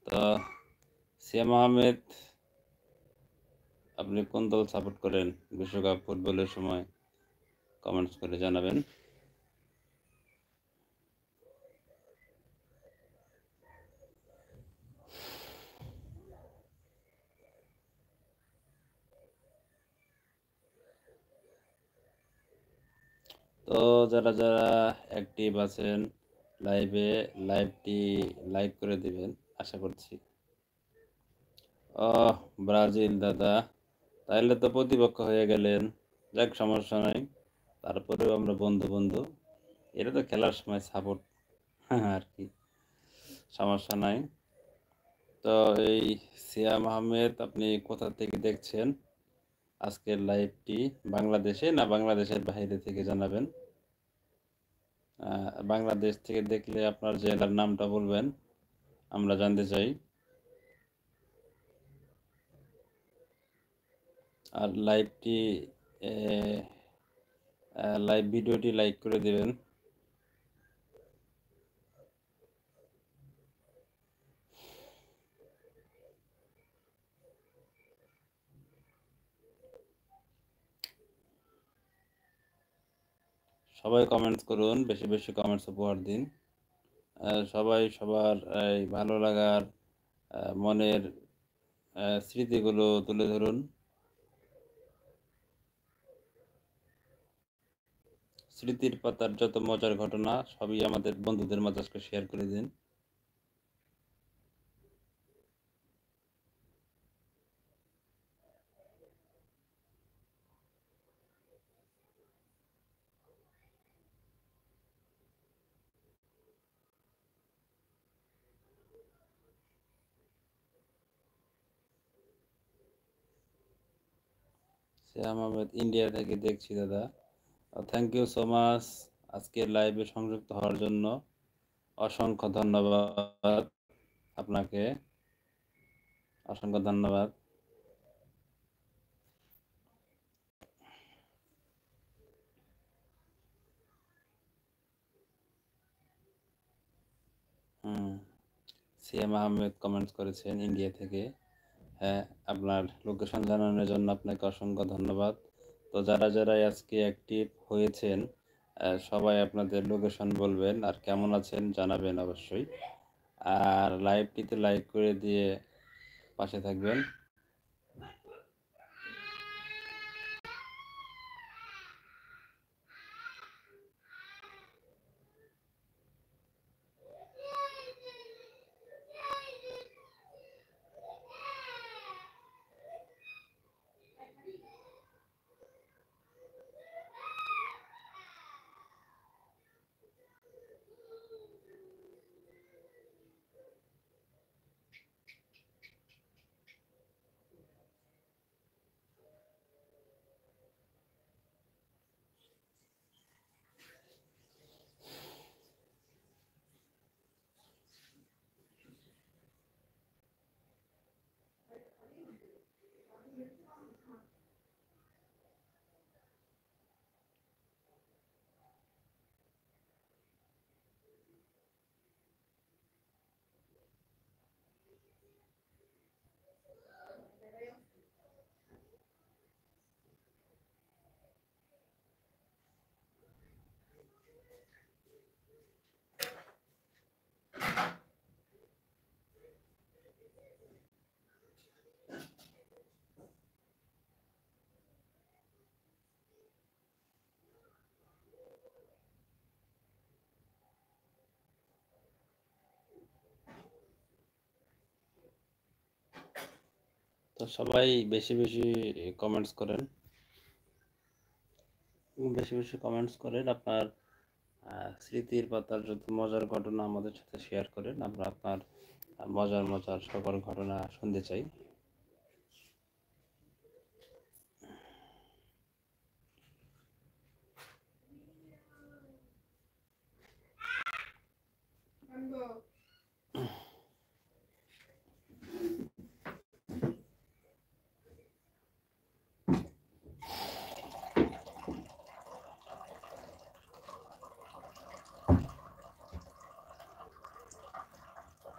তো সিয়াম আহমেদ, আপনি কোন দল সাপোর্ট করেন বিশ্বকাপ ফুটবলের সময়? কমেন্টস করে জানাবেন। তো যারা যারা অ্যাক্টিভ আছেন লাইভটি লাইক করে দিবেন আশা করছি। ও ব্রাজিল দাদা, তাইলে তো প্রতিপক্ষ হয়ে গেলেন। যাক, সমস্যা নাই, তারপরেও আমরা বন্ধু বন্ধু, এটা তো খেলার সময় সাপোর্ট আর কি, সমস্যা নাই। তো এই সিয়াম আহমেদ, আপনি কোথা থেকে দেখছেন আজকের লাইভটি? বাংলাদেশে না বাংলাদেশের বাইরে থেকে জানাবেন। বাংলাদেশ থেকে দেখলে আপনার জেলার নামটা বলবেন, আমরা জানতে চাই। আর লাইভ ভিডিওটি লাইক করে দেবেন। সবাই কমেন্টস করুন, বেশি বেশি কমেন্টস উপহার দিন। সবাই সবার এই ভালো লাগার মনের স্মৃতিগুলো তুলে ধরুন। স্মৃতির পাতার যত মজার ঘটনা সবই আমাদের বন্ধুদের মাঝে আজকে শেয়ার করে দিন। শ্যাম আহমেদ, ইন্ডিয়া থেকে দেখছি দাদা। থ্যাংক ইউ সো মাচ আজকের লাইভে সংযুক্ত হওয়ার জন্য। অসংখ্য ধন্যবাদ আপনাকে, অসংখ্য ধন্যবাদ। হুম, সিএম আহমেদ কমেন্টস করেছেন ইন্ডিয়া থেকে। হ্যাঁ, আপনার লোকেশন জানানোর জন্য আপনাকে অসংখ্য ধন্যবাদ। তো যারা যারা আজকে অ্যাক্টিভ হয়েছেন, সবাই আপনাদের লোকেশন বলবেন আর কেমন আছেন জানাবেন অবশ্যই। আর লাইভটিতে লাইক করে দিয়ে পাশে থাকবেন। তো সবাই বেশি বেশি কমেন্টস করেন, বেশি বেশি কমেন্টস করেন। আপনার স্মৃতির পাতার যত মজার ঘটনা আমাদের সাথে শেয়ার করেন, আমরা আপনার মজার মজার সকল ঘটনা শুনতে চাই।